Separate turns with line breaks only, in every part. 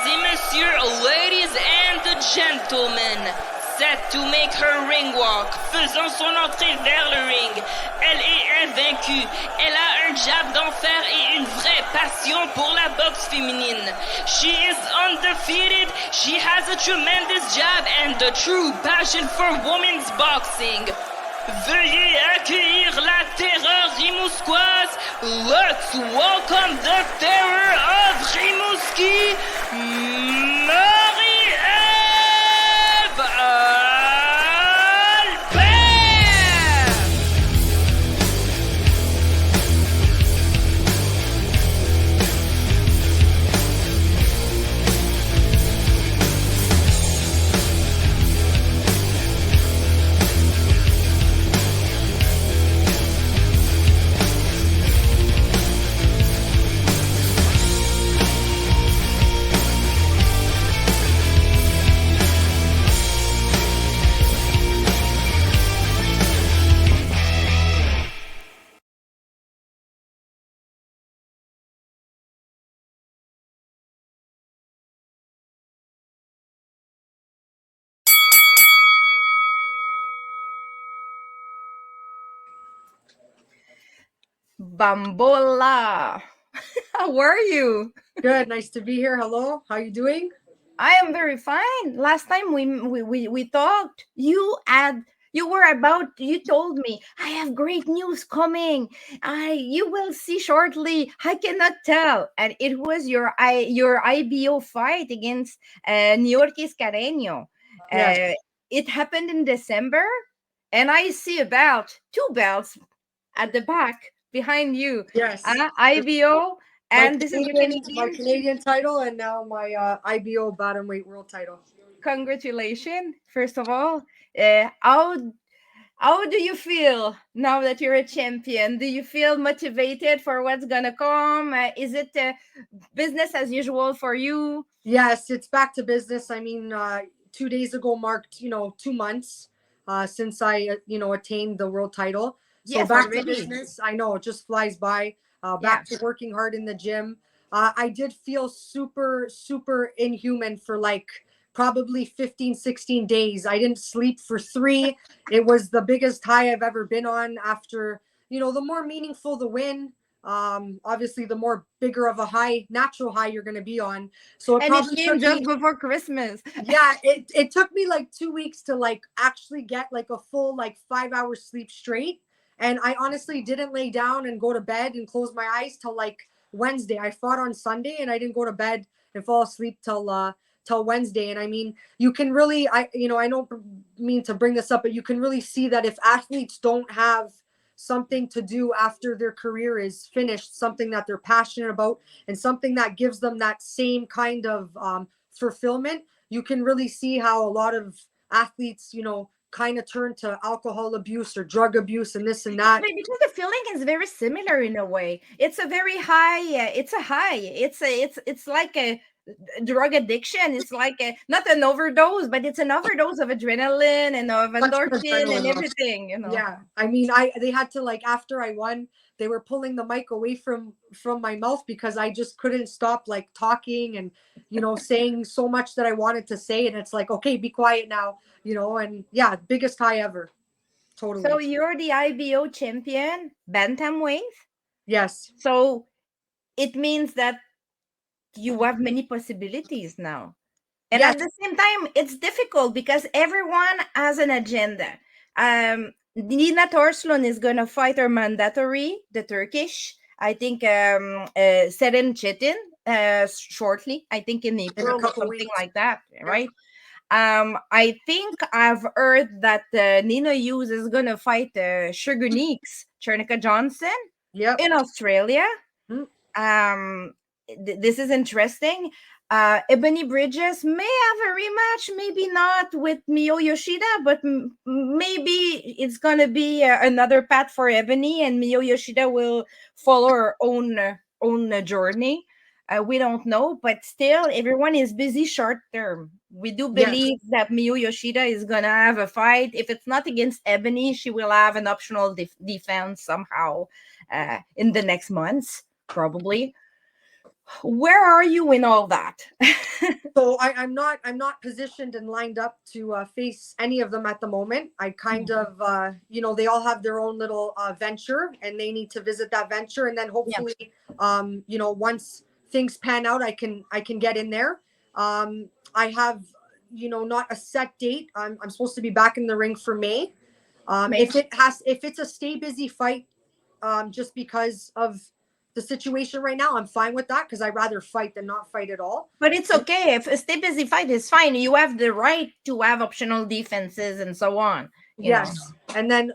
et messieurs, ladies and gentlemen, set to make her ring walk, faisant son entrée vers le ring. Elle est invaincue, elle a un jab d'enfer et une vraie passion pour la boxe féminine. She is undefeated, she has a tremendous jab and a true passion for women's boxing. Veuillez accueillir la terreur rimouskoise. Let's welcome the terror of Rimouski, Marie-Ève Albert.
Bambola. How are you?
Good. Nice to be here. Hello. How you doing?
I am very fine. Last time we talked, you told me I have great news coming. You will see shortly. I cannot tell. And it was your IBO fight against Niorkis Carreño.
Yes.
It happened in December, and I see two belts at the back behind you.
Yes.
IBO, and this is
my Canadian title, and now my IBO Bantamweight World title.
Congratulations, first of all. How do you feel now that you're a champion? Do you feel motivated for what's gonna come? Is it business as usual for you?
Yes, it's back to business. I mean, 2 days ago marked 2 months since I attained the world title. So
yes,
back
already.
to business. I know it just flies by. Back to working hard in the gym. I did feel super, super inhuman for like probably 15, 16 days. I didn't sleep for 3. It was the biggest high I've ever been on after, the more meaningful the win, obviously the more bigger of a high, natural high you're going to be on. So
it came just before Christmas.
Yeah, it took me like 2 weeks to like actually get like a full like 5 hours sleep straight. And I honestly didn't lay down and go to bed and close my eyes till like Wednesday. I fought on Sunday and I didn't go to bed and fall asleep till Wednesday. And I mean, you can really, I don't mean to bring this up, but you can really see that if athletes don't have something to do after their career is finished, something that they're passionate about and something that gives them that same kind of fulfillment, you can really see how a lot of athletes, kind of turn to alcohol abuse or drug abuse and this and that.
Because the feeling is very similar in a way. It's a very high. It's a high. It's like a drug addiction. It's like not an overdose, but it's an overdose of adrenaline and of endorphin and everything.
Yeah, I mean, they had to like after I won, they were pulling the mic away from my mouth because I just couldn't stop like talking and saying so much that I wanted to say, and it's like, okay, be quiet now, and yeah, biggest high ever. Totally.
So you're the IBO champion, bantamweight?
Yes.
So it means that you have many possibilities now. And
yes.
At the same time, it's difficult because everyone has an agenda. Nina Torslund is going to fight her mandatory, the Turkish. I think Seren Çetin shortly, I think in April or something
weeks.
like that, right? I think I've heard that Nina Hughes is going to fight Sugar Neeks, Chernica Johnson in Australia.
Mm-hmm.
This is interesting. Ebony Bridges may have a rematch, maybe not with Miyo Yoshida, but maybe it's going to be another path for Ebony, and Miyo Yoshida will follow her own journey. We don't know, but still, everyone is busy short term. We do believe that Miyo Yoshida is going to have a fight. If it's not against Ebony, she will have an optional defense somehow in the next months, probably. Where are you in all that?
So I'm not positioned and lined up to face any of them at the moment. I kind of they all have their own little venture, and they need to visit that venture, and then hopefully once things pan out, I can get in there. I have not a set date. I'm supposed to be back in the ring for May. If it's a stay busy fight, just because of the situation right now, I'm fine with that, because I'd rather fight than not fight at all.
But it's okay. If a stay busy fight is fine, you have the right to have optional defenses and so on.
Yes. And then,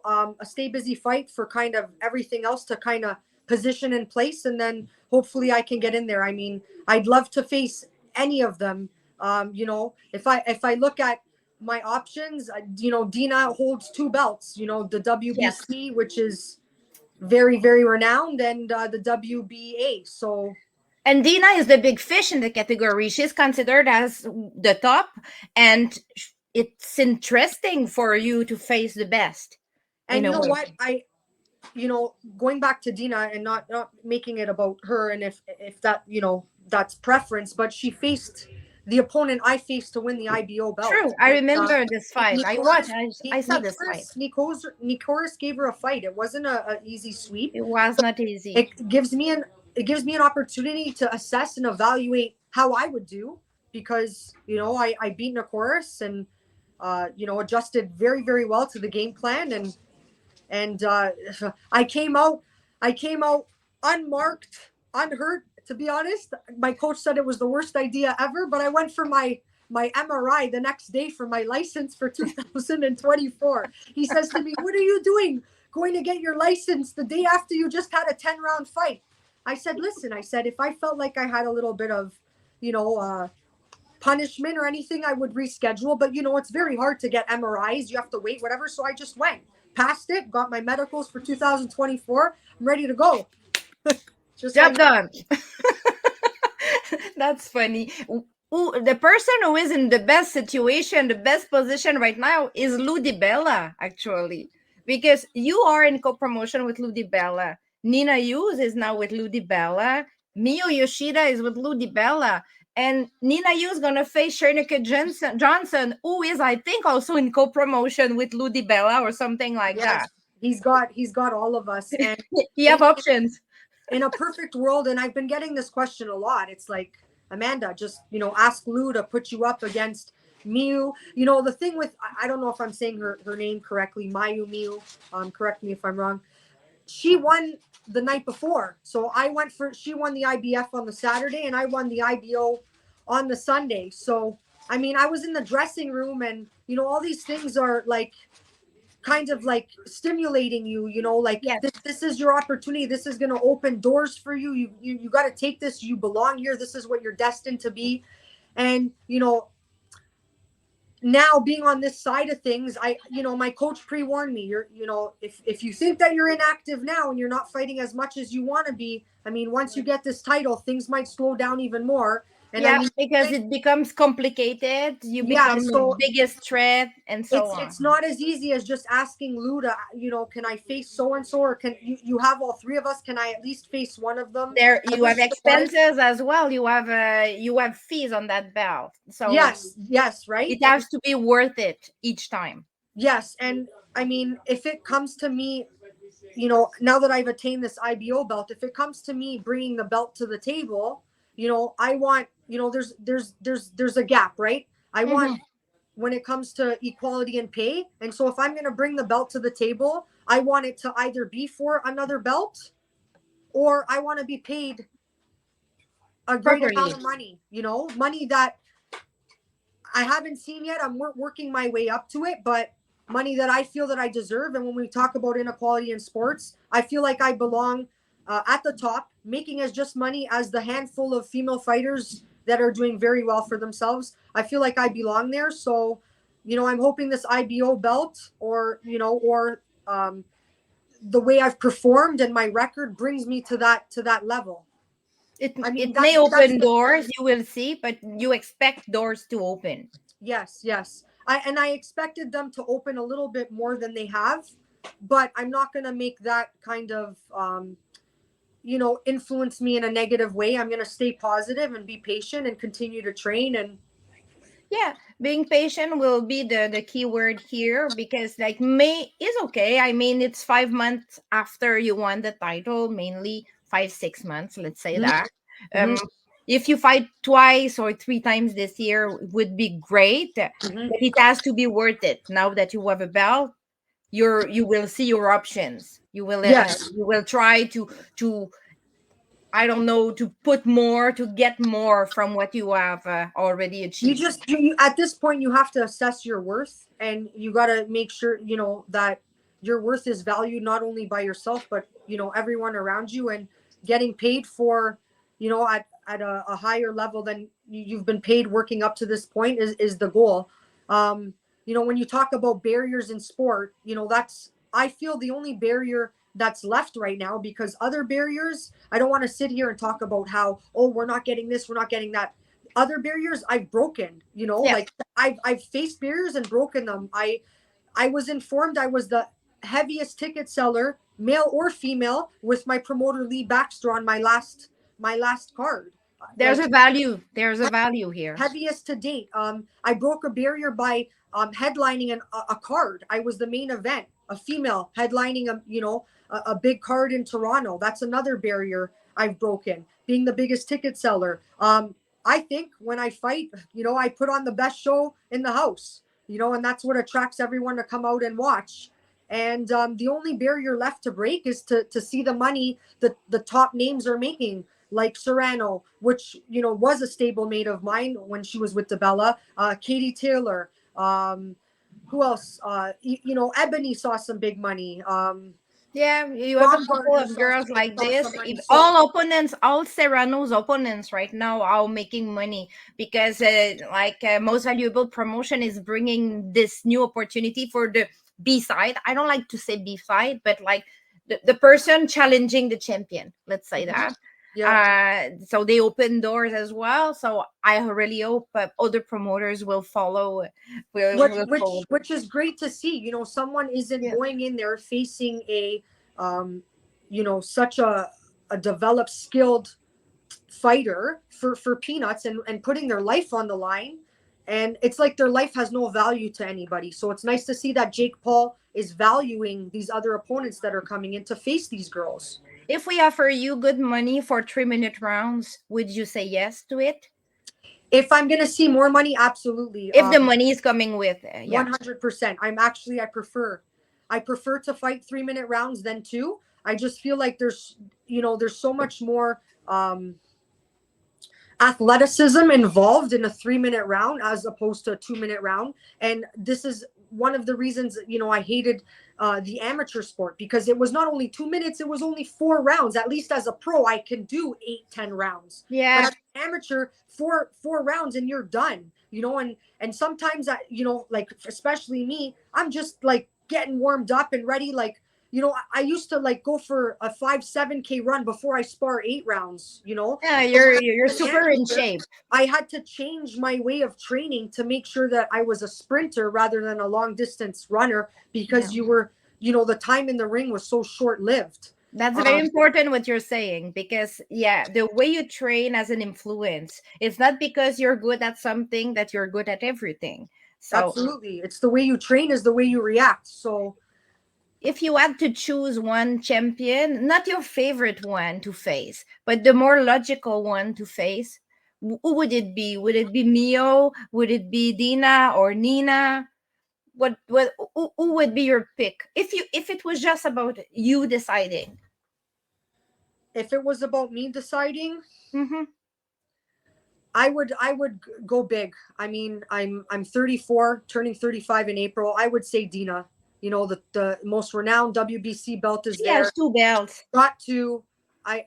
a stay busy fight for kind of everything else to kind of position in place. And then hopefully I can get in there. I mean, I'd love to face any of them. If I look at my options, Dina holds 2 belts, the WBC, which is very, very renowned, and the WBA. So,
and Dina is the big fish in the category. She's considered as the top, and it's interesting for you to face the best.
And you know what? Going back to Dina and not making it about her, and if that, that's preference, but she faced the opponent I faced to win the IBO belt.
True. I remember this fight. I watched. I saw this fight.
Niorkis gave her a fight. It wasn't an easy sweep.
It was not easy.
It gives me an opportunity to assess and evaluate how I would do, because I beat Niorkis and adjusted very, very well to the game plan, and I came out unmarked, unhurt. To be honest, my coach said it was the worst idea ever, but I went for my MRI the next day for my license for 2024. He says to me, "What are you doing going to get your license the day after you just had a 10-round fight?" I said, "Listen," I said, "if I felt like I had a little bit of, punishment or anything, I would reschedule. But, it's very hard to get MRIs. You have to wait, whatever." So I just went, passed it, got my medicals for 2024. I'm ready to go.
Job done. That's funny. The person who is in the best situation, the best position right now is Lou DiBella, actually, because you are in co-promotion with Lou DiBella. Nina Hughes is now with Lou DiBella. Mio Yoshida is with Lou DiBella. And Nina Hughes is going to face Niorkis Johnson, who is, I think, also in co-promotion with Lou DiBella or something like that.
He's got all of us. And
he have options.
In a perfect world, and I've been getting this question a lot, it's like, Amanda, just, ask Lou to put you up against Miu. The thing with, I don't know if I'm saying her name correctly, Miu, correct me if I'm wrong. She won the night before. So she won the IBF on the Saturday, and I won the IBO on the Sunday. So, I mean, I was in the dressing room, and, all these things are like, kind of like stimulating you,
yes.
This is your opportunity. This is going to open doors for you. You got to take this. You belong here. This is what you're destined to be. And, now being on this side of things, my coach pre-warned me, if you think that you're inactive now and you're not fighting as much as you want to be, I mean, once you get this title, things might slow down even more. And
because it becomes complicated. You become the biggest threat, and so on.
It's not as easy as just asking Lou to, can I face so-and-so, or can you have all 3 of us? Can I at least face one of them?
There, you have expenses as well. You have fees on that belt. So
yes, right?
It has to be worth it each time.
Yes, and I mean, if it comes to me, now that I've attained this IBO belt, if it comes to me bringing the belt to the table, I want, there's a gap, right? I want, when it comes to equality in pay. And so if I'm going to bring the belt to the table, I want it to either be for another belt, or I want to be paid a great amount of money, money that I haven't seen yet. I'm working my way up to it, but money that I feel that I deserve. And when we talk about inequality in sports, I feel like I belong at the top, making as just money as the handful of female fighters that are doing very well for themselves. I feel like I belong there. So, I'm hoping this IBO belt, or the way I've performed and my record brings me to that level.
It may open doors, you will see, but you expect doors to open.
Yes. I expected them to open a little bit more than they have, but I'm not going to make that kind of influence me in a negative way. I'm going to stay positive and be patient and continue to train. And
Yeah, being patient will be the key word here, because like May is okay. I mean, it's 5 months after you won the title, mainly 5, 6 months, let's say
Mhm,
that.
mhm,
If you fight twice or 3 times this year, would be great, but
mhm.
it has to be worth it. Now that you have a belt, you will see your options.
Yes.
You will try to I don't know, to put more, to get more from what you have already
You
achieved.
just at this point you have to assess your worth, and you got to make sure that your worth is valued not only by yourself but everyone around you, and getting paid for at a higher level than you've been paid working up to this point is the goal. When you talk about barriers in sport, that's, I feel, the only barrier that's left right now, because other barriers, I don't want to sit here and talk about how, oh, we're not getting this, we're not getting that. Other barriers I've broken,
Yeah.
like I've faced barriers and broken them. I was informed I was the heaviest ticket seller, male or female, with my promoter Lee Baxter on my last card.
There's
Like,
a value. There's a value here.
heaviest to date. I broke a barrier by headlining a card. I was the main event, a female headlining a big card in Toronto. That's another barrier I've broken. Being the biggest ticket seller. I think when I fight, I put on the best show in the house. And that's what attracts everyone to come out and watch. And the only barrier left to break is to see the money that the top names are making, like Serrano, which was a stablemate of mine when she was with DeBella. Katie Taylor. Who else? Ebony saw some big money.
Yeah, you have a couple
Baumgartner
of girls like
saw
this.
some money.
If
So
all opponents, all Serrano's opponents right now are making money, because most valuable promotion is bringing this new opportunity for the B side. I don't like to say B side, but like the person challenging the champion. Let's say that.
yeah,
So they open doors as well. So I really hope other promoters will follow.
which
Will
which
follow.
which is great to see. Someone isn't
Yeah.
going in there facing a such a developed, skilled fighter for peanuts, and putting their life on the line. And it's like their life has no value to anybody. So it's nice to see that Jake Paul is valuing these other opponents that are coming in to face these girls.
If we offer you good money for 3-minute rounds, would you say yes to it?
If I'm going to see more money, absolutely.
If the money is coming with, yeah.
100%. I prefer to fight 3-minute rounds than two. I just feel like there's so much more athleticism involved in a 3-minute round as opposed to a 2-minute round. And this is one of the reasons, I hated the amateur sport, because it was not only 2 minutes, it was only 4 rounds. At least as a pro, I can do 8-10 rounds.
Yeah.
But as an amateur, four rounds and you're done, and sometimes like, especially me, I'm just like getting warmed up and ready. Like, I used to like go for a 5-7K run before I spar 8 rounds,
Yeah,
So
you're
as an
super in
amateur,
shape.
I had to change my way of training to make sure that I was a sprinter rather than a long distance runner, because the time in the ring was so short lived.
That's very important what you're saying, because yeah, the way you train has an influence. It's not because you're good at something that you're good at everything. So
Absolutely. It's the way you train is the way you react. So
if you had to choose one champion, not your favorite one to face, but the more logical one to face, who would it be? Would it be Mio? Would it be Dina or Nina? Who would be your pick if it was just about you deciding?
if it was about me deciding,
Mm-hmm.
I would go big. I mean, I'm 34, turning 35 in April. I would say Dina. The most renowned WBC belt is
She
there.
has 2 belts.
Got to. I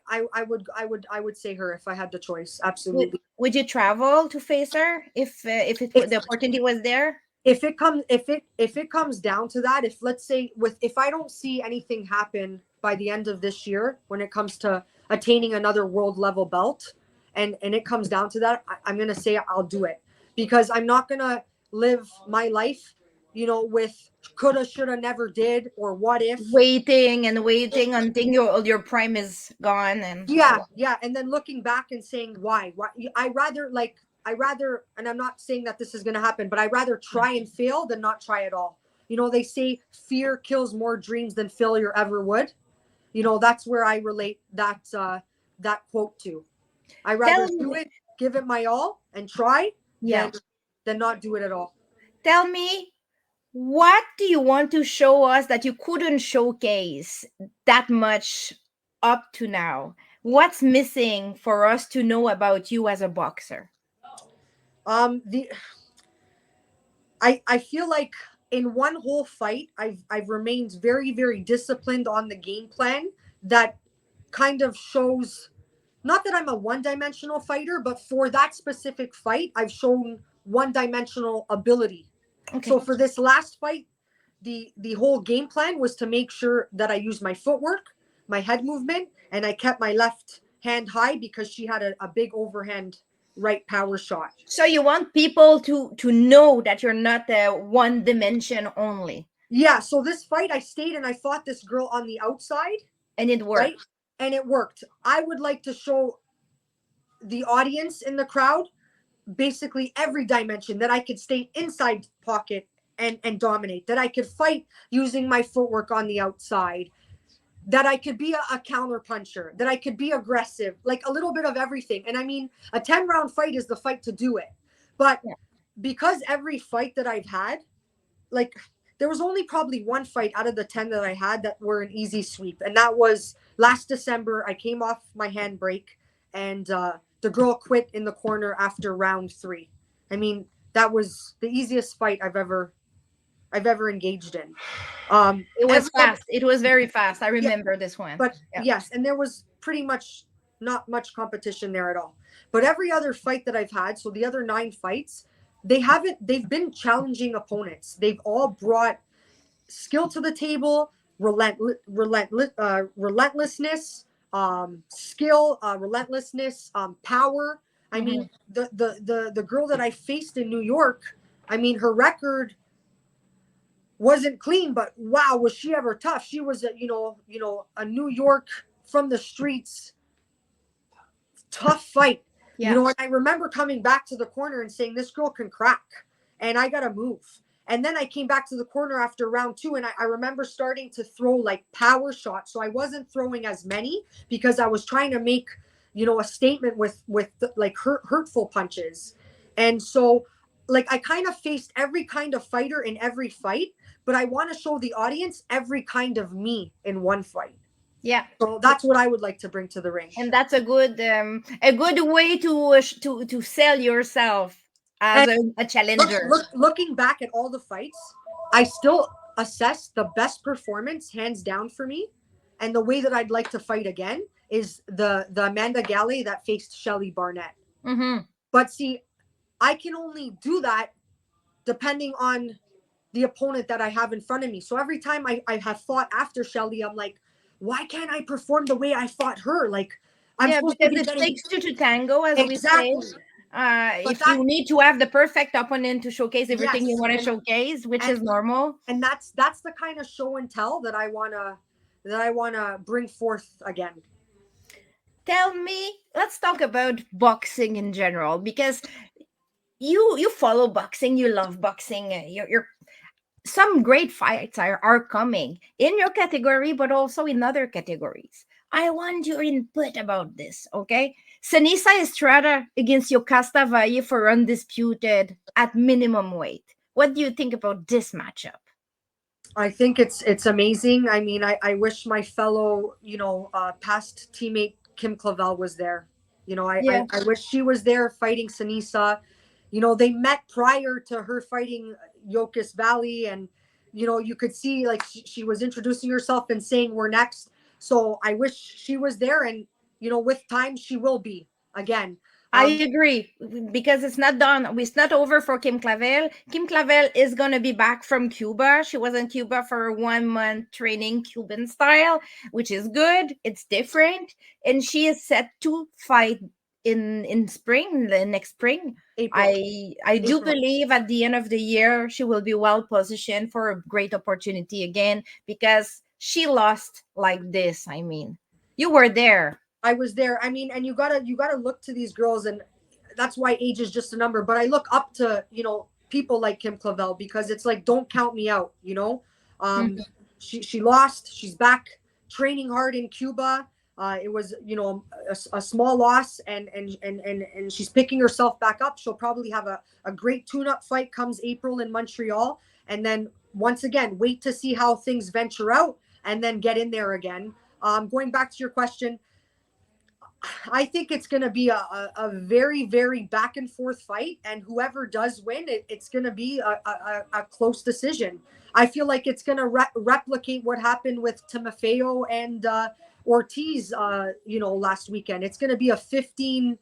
would say her if I had the choice. Absolutely.
Would you travel to face her if the opportunity was there?
If it comes down to that, if let's say if I don't see anything happen by the end of this year when it comes to attaining another world level belt, and it comes down to that, I'm gonna say I'll do it, because I'm not gonna live my life with coulda, shoulda, never did, or what if.
Waiting until your prime is gone, and
Yeah, and then looking back and saying why. I rather, and I'm not saying that this is going to happen, but I rather try and fail than not try at all. They say fear kills more dreams than failure ever would. That's where I relate that quote to. I rather do it, give it my all, and try than not do it at all.
Tell me, what do you want to show us that you couldn't showcase that much up to now? What's missing for us to know about you as a boxer?
I feel like in one whole fight, I've remained very, very disciplined on the game plan that kind of shows, not that I'm a one-dimensional fighter, but for that specific fight, I've shown one-dimensional ability. Okay. So for this last fight, the whole game plan was to make sure that I used my footwork, my head movement, and I kept my left hand high because she had a big overhand right power shot.
So you want people to know that you're not one dimension only.
Yeah. So this fight, I stayed and I fought this girl on the outside.
And it worked. Right?
And it worked. I would like to show the audience in the crowd basically every dimension, that I could stay inside pocket and dominate, that I could fight using my footwork on the outside, that I could be a counter puncher, that I could be aggressive, like a little bit of everything. And I mean, a 10-round fight is the fight to do it. But because every fight that I've had, like, there was only probably one fight out of the 10 that I had that were an easy sweep. And that was last December. I came off my handbrake and the girl quit in the corner after round 3. I mean, that was the easiest fight I've ever engaged in.
It was fast. It was very fast. I remember this one.
But yes, and there was pretty much not much competition there at all. But every other fight that I've had, so the other 9 fights, they've been challenging opponents. They've all brought skill to the table, relentlessness, skill, relentlessness, power. I mean, the girl that I faced in New York, I mean, her record wasn't clean, but wow, was she ever tough. She was a New York from the streets tough fight. Yeah. And I remember coming back to the corner and saying, this girl can crack and I gotta move. And then I came back to the corner after round 2 and I remember starting to throw like power shots. So I wasn't throwing as many because I was trying to make, a statement with like hurtful punches. And so like I kind of faced every kind of fighter in every fight, but I want to show the audience every kind of me in one fight.
Yeah.
So that's what I would like to bring to the ring.
And that's a good way to sell yourself as a challenger.
Looking back at all the fights, I still assess the best performance hands down for me. And the way that I'd like to fight again is the Amanda Galle that faced Shelly Barnett.
Mm-hmm.
But see, I can only do that depending on the opponent that I have in front of me. So every time I have fought after Shelly, I'm like, why can't I perform the way I fought her? Like,
because it takes 2 to tango, as we say. If you need to have the perfect opponent to showcase everything you want to showcase, which is normal.
And that's the kind of show and tell that I wanna bring forth again.
Tell me, let's talk about boxing in general, because you follow boxing, you love boxing, you're some great fights are coming in your category, but also in other categories. I want your input about this, okay? Seniesa Estrada against Yokasta Valle for undisputed at minimum weight. What do you think about this matchup?
I think it's amazing. I mean, I wish my fellow, past teammate Kim Clavel was there. I wish she was there fighting Seniesa. They met prior to her fighting Niorkis Valley, and you could see like she was introducing herself and saying we're next. So I wish she was there, and with time she will be again.
I agree, because it's not done. It's not over for Kim Clavel. Kim Clavel is going to be back from Cuba. She was in Cuba for 1 month training Cuban style, which is good. It's different. And she is set to fight in spring, the next spring.
April.
I do
April.
believe at the end of the year she will be well positioned for a great opportunity again, because she lost like this. I mean, you were there.
I was there. I mean, and you gotta look to these girls, and that's why age is just a number. But I look up to, people like Kim Clavel, because it's like, don't count me out.
Mhm.
She lost. She's back training hard in Cuba. It was, a small loss, and she's picking herself back up. She'll probably have a great tune-up fight comes April in Montreal, and then once again wait to see how things venture out, and then get in there again. Going back to your question, I think it's going to be a very, very back and forth fight. And whoever does win, it's going to be a close decision. I feel like it's going to replicate what happened with Timofeo and Ortiz, last weekend. It's going to be a 15-12,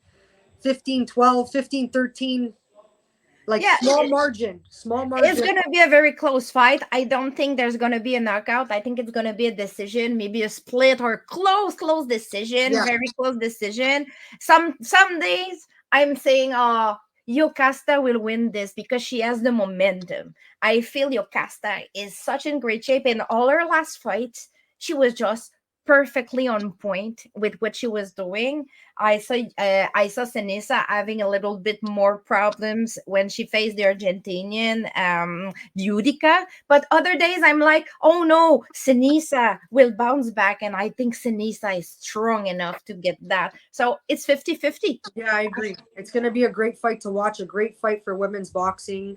15-13, like
Yeah,
small margin.
it's going to be a very close fight. I don't think there's going to be a knockout. I think it's going to be a decision, maybe a split or close decision,
Yeah.
very close decision. Some days I'm saying, oh, Yokasta will win this because she has the momentum. I feel Yokasta is such in great shape. In all her last fights, she was just perfectly on point with what she was doing. I saw Senisa having a little bit more problems when she faced the Argentinian Judica. But other days I'm like, oh no, Senisa will bounce back. And I think Senisa is strong enough to get that. So it's 50-50.
Yeah, I agree. It's going to be a great fight to watch, a great fight for women's boxing.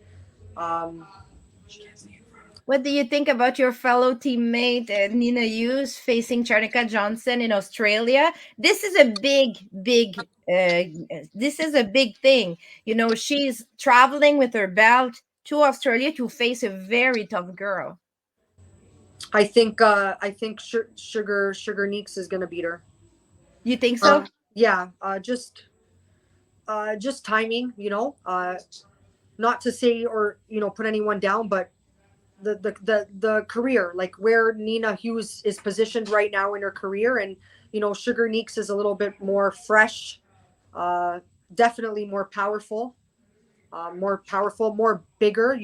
What do you think about your fellow teammate Nina Hughes facing Charnika Johnson in Australia? This is a this is a big thing. She's traveling with her belt to Australia to face a very tough girl.
I think Sugar Neeks is going to beat her.
You think so?
Yeah, just timing, not to say or put anyone down, but the career, like where Nina Hughes is positioned right now in her career, and Sugar Neeks is a little bit more fresh, definitely more powerful, more bigger.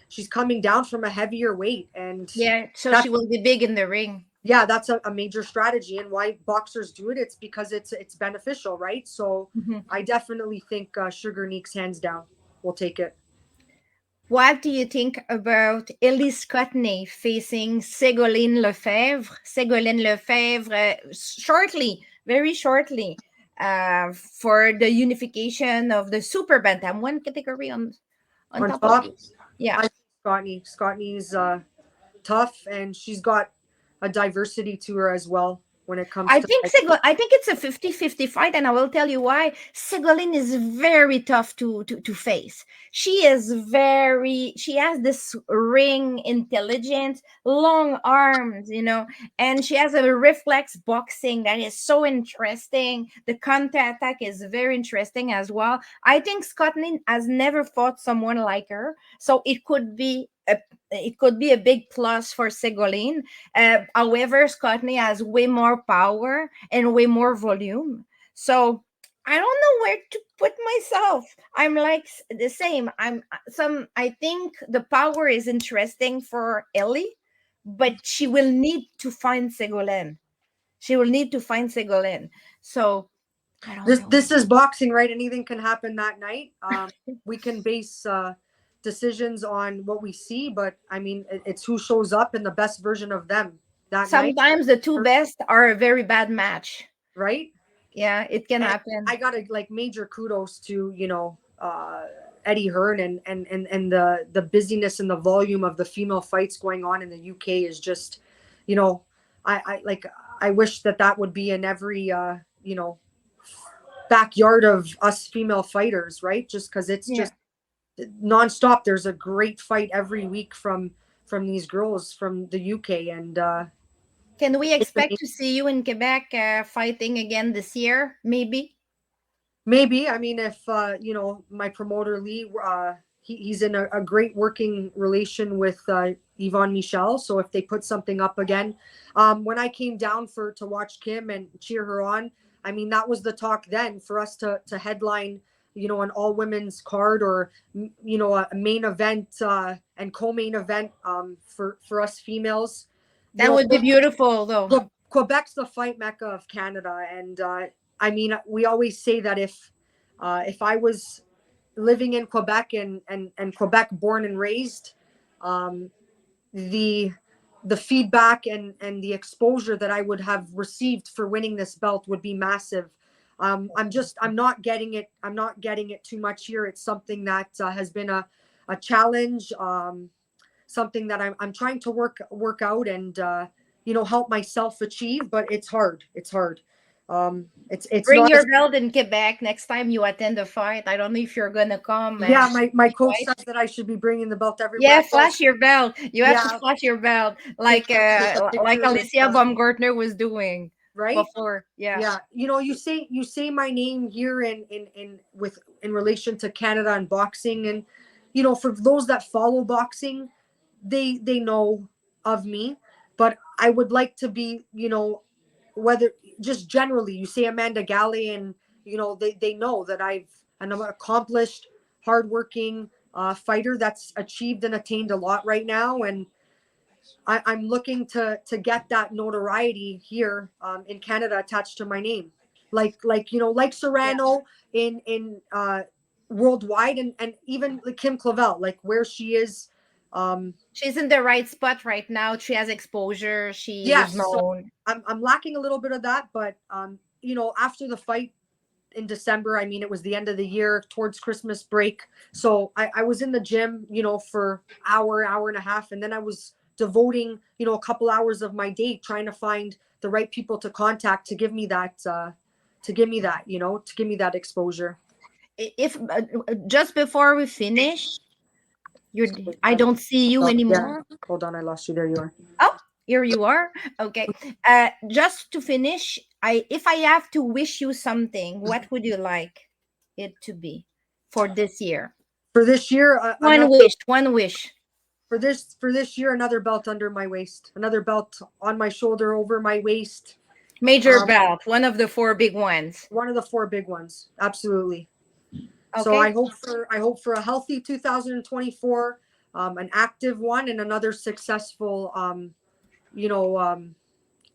She's coming down from a heavier weight, and
Yeah, so she will be big in the ring.
yeah, that's a major strategy, and why boxers do it. It's because it's beneficial, right? So I definitely think Sugar Neeks, hands down, will take it.
What do you think about Elise Cotney facing Ségolène Lefebvre? Ségolène Lefebvre, very shortly, for the unification of the super bantam, one category on top of it. Yeah.
Scotney's tough, and she's got a diversity to her as well when it comes
I
to
think it's a 50-50 fight, and I will tell you why. Ségolène is very tough to face. She has this ring intelligence, long arms, and she has a reflex boxing that is so interesting. The counter attack is very interesting as well. I think Scotland has never fought someone like her, so it could be a big plus for Ségolène. However, Scotney has way more power and way more volume. So I don't know where to put myself. I'm like the same. I think the power is interesting for Ellie, but she will need to find Ségolène. So I don't know.
This is boxing, right? Anything can happen that night. We can base decisions on what we see, but I mean, it's who shows up in the best version of them that night.
Sometimes the two best are a very bad match.
Right?
Yeah, it can happen.
I gotta major kudos to Eddie Hearn, and the busyness and the volume of the female fights going on in the UK is just, I wish that would be in every backyard of us female fighters, right? Just because it's just nonstop. There's a great fight every week from these girls from the UK, and
can we expect to see you in Quebec fighting again this year? Maybe.
I mean, if my promoter Lee, he's in a great working relation with Yvonne Michel. So if they put something up again, when I came down to watch Kim and cheer her on, I mean, that was the talk then for us to headline, you know, an all women's card, or, you know, a main event and co-main event for us females.
That would be beautiful, though.
Quebec's the fight mecca of Canada, and I mean, we always say that if I was living in Quebec and Quebec born and raised, the feedback and the exposure that I would have received for winning this belt would be massive. I'm not getting it. I'm not getting it too much here. It's something that has been a challenge, something that I'm trying to work out and you know, help myself achieve, but it's hard. It's hard. It's
Bring
not
your belt in Quebec next time you attend the fight. I don't know if you're gonna come.
Yeah, my coach says that I should be bringing the belt everywhere.
Yeah, flash your belt. You have to flash your belt, like Alicia Baumgartner was doing,
right
before. Yeah.
You know, you say my name here in relation to Canada and boxing, and you know, for those that follow boxing, they know of me, but I would like to be, you know, whether just generally you say Amanda Galle, and you know, they know that I'm an accomplished, hardworking fighter that's achieved and attained a lot right now, and I'm looking to get that notoriety here in Canada attached to my name, like you know, like Serrano in worldwide, and even like Kim Clavel, like where she is.
She's in the right spot right now. She has exposure. She is known.
So I'm lacking a little bit of that, but you know, after the fight in December, I mean, it was the end of the year towards Christmas break. So I was in the gym, you know, for hour and a half. And then I was devoting, you know, a couple hours of my day trying to find the right people to contact to give me that, you know, to give me that exposure.
If just before we finish, I don't see you anymore.
Yeah. Hold on, I lost you. There you are.
Oh, here you are. Okay. Just to finish, if I have to wish you something, what would you like it to be for this year?
For this year,
one wish.
For this year, another belt under my waist, another belt on my shoulder, over my waist.
Major belt, one of the 4 big ones.
One of the 4 big ones, absolutely.
Okay.
So I hope for a healthy 2024, an active one, and another successful, you know,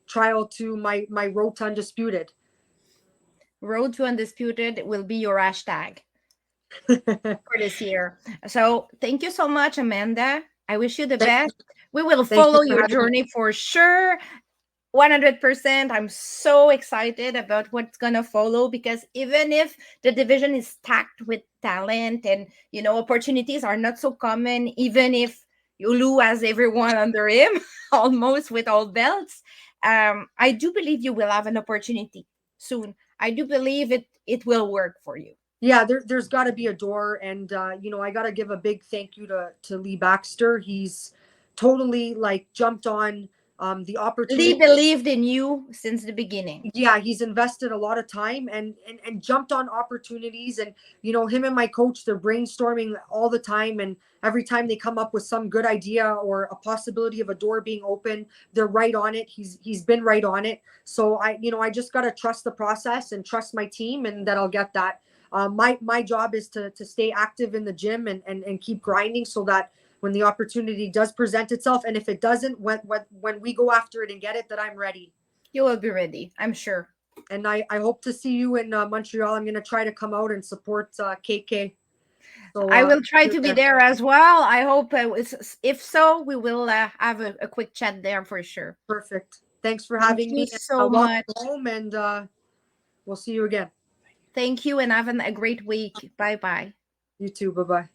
trial to my road to undisputed.
Road to undisputed will be your hashtag for this year. So thank you so much, Amanda. I wish you the best. We will follow your journey for sure. 100%. I'm so excited about what's gonna follow, because even if the division is stacked with talent and, you know, opportunities are not so common, even if Yulu has everyone under him almost with all belts, I do believe you will have an opportunity soon. I do believe it will work for you.
Yeah, there's got to be a door, and you know, I got to give a big thank you to Lee Baxter. He's totally like jumped on the opportunity.
Lee believed in you since the beginning.
Yeah, he's invested a lot of time and jumped on opportunities, and you know, him and my coach, they're brainstorming all the time, and every time they come up with some good idea or a possibility of a door being open, they're right on it. He's been right on it. So I just got to trust the process and trust my team, and that I'll get that. My job is to stay active in the gym and keep grinding, so that when the opportunity does present itself, and if it doesn't, when we go after it and get it, that I'm ready.
You will be ready, I'm sure.
And I hope to see you in Montreal. I'm going to try to come out and support KK. So,
I will try to be there as well. I hope if so, we will have a quick chat there for sure.
Perfect. Thanks for having me.
Thank you so much.
Home, and we'll see you again.
Thank you, and have a great week. Bye-bye.
You too. Bye-bye.